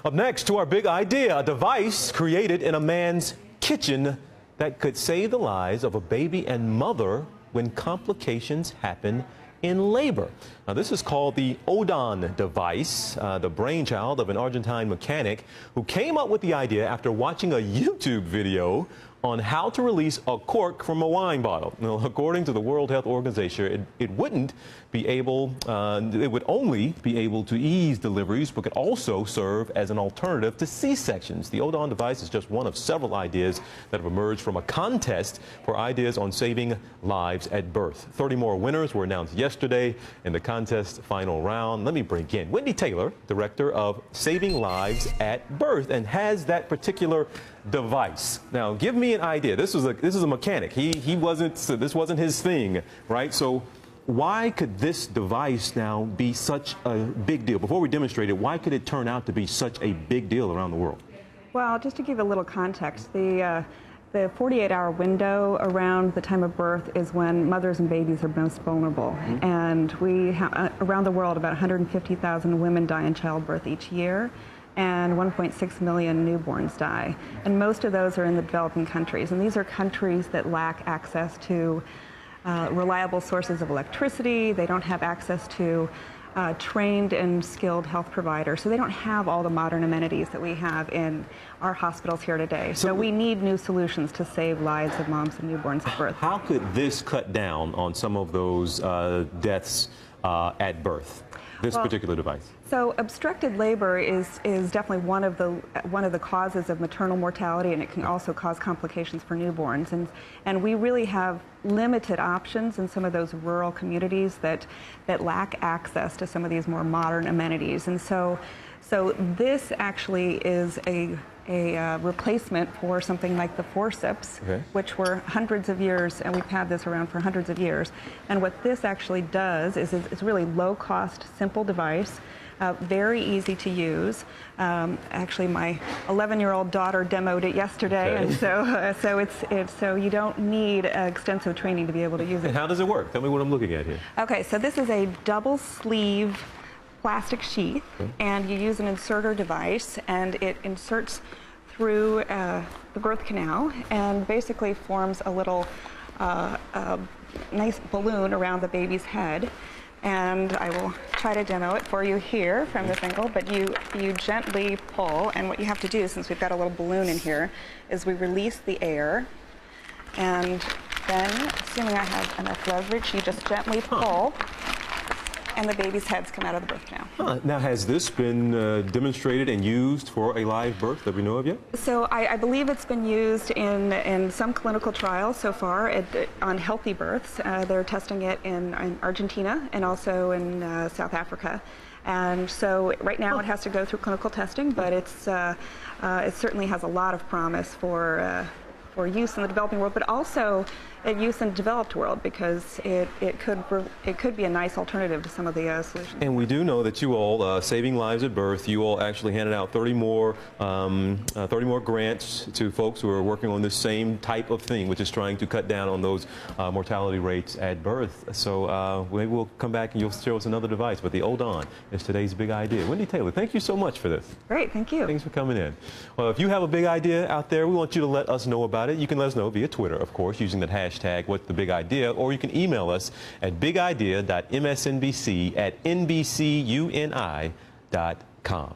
Up next to our big idea, a device created in a man's kitchen that could save the lives of a baby and mother when complications happen in labor. Now, this is called the Ayuda device, the brainchild of an Argentine mechanic who came up with the idea after watching a YouTube video on how to release a cork from a wine bottle. Now, according to the World Health Organization, it wouldn't be able, it would only be able to ease deliveries, but could also serve as an alternative to C-sections. The Ayuda device is just one of several ideas that have emerged from a contest for ideas on saving lives at birth. 30 more winners were announced yesterday in the contest final round. Let me bring in Wendy Taylor, director of Saving Lives at Birth, and has that particular device. Now, give me an idea. This is a mechanic. This wasn't his thing, right? So why could this device now be such a big deal? Before we demonstrate it, why could it turn out to be such a big deal around the world? Well, just to give a little context, the 48-hour window around the time of birth is when mothers and babies are most vulnerable. Mm-hmm. And we have, around the world, about 150,000 women die in childbirth each year, and 1.6 million newborns die. And most of those are in the developing countries. And these are countries that lack access to reliable sources of electricity. They don't have access to trained and skilled health providers. So they don't have all the modern amenities that we have in our hospitals here today. So we need new solutions to save lives of moms and newborns at birth. How could this cut down on some of those deaths at birth? This particular device. So obstructed labor is definitely one of the causes of maternal mortality, and it can also cause complications for newborns. And we really have limited options in some of those rural communities that lack access to some of these more modern amenities. And so this actually is a replacement for something like the forceps, which were hundreds of years, and we've had this around for hundreds of years. And what this actually does is it's a really low-cost, simple device, very easy to use. Actually, my 11-year-old daughter demoed it yesterday, and so you don't need extensive training to be able to use it. And how does it work? Tell me what I'm looking at here. Okay, so this is a double sleeve plastic sheath, and you use an inserter device, and it inserts through the birth canal and basically forms a little nice balloon around the baby's head. And I will try to demo it for you here from this angle, but you gently pull, and what you have to do, since we've got a little balloon in here, is we release the air, and then, assuming I have enough leverage, you just gently pull, and the baby's heads come out of the birth canal. Now, has this been demonstrated and used for a live birth that we know of yet? So I believe it's been used in some clinical trials so far on healthy births. They're testing it in Argentina and also in South Africa. And so right now it has to go through clinical testing, but it certainly has a lot of promise for use in the developing world, but also use in the developed world, because it could be a nice alternative to some of the solutions. And we do know that you all, Saving Lives at Birth, you all actually handed out 30 more grants to folks who are working on this same type of thing, which is trying to cut down on those mortality rates at birth. So maybe we'll come back and you'll show us another device. But the Ayuda is today's big idea. Wendy Taylor, thank you so much for this. Great, thank you. Thanks for coming in. Well, if you have a big idea out there, we want you to let us know about it. You can let us know via Twitter, of course, using that hashtag What's the Big Idea, or you can email us at bigidea.msnbc@nbcuni.com.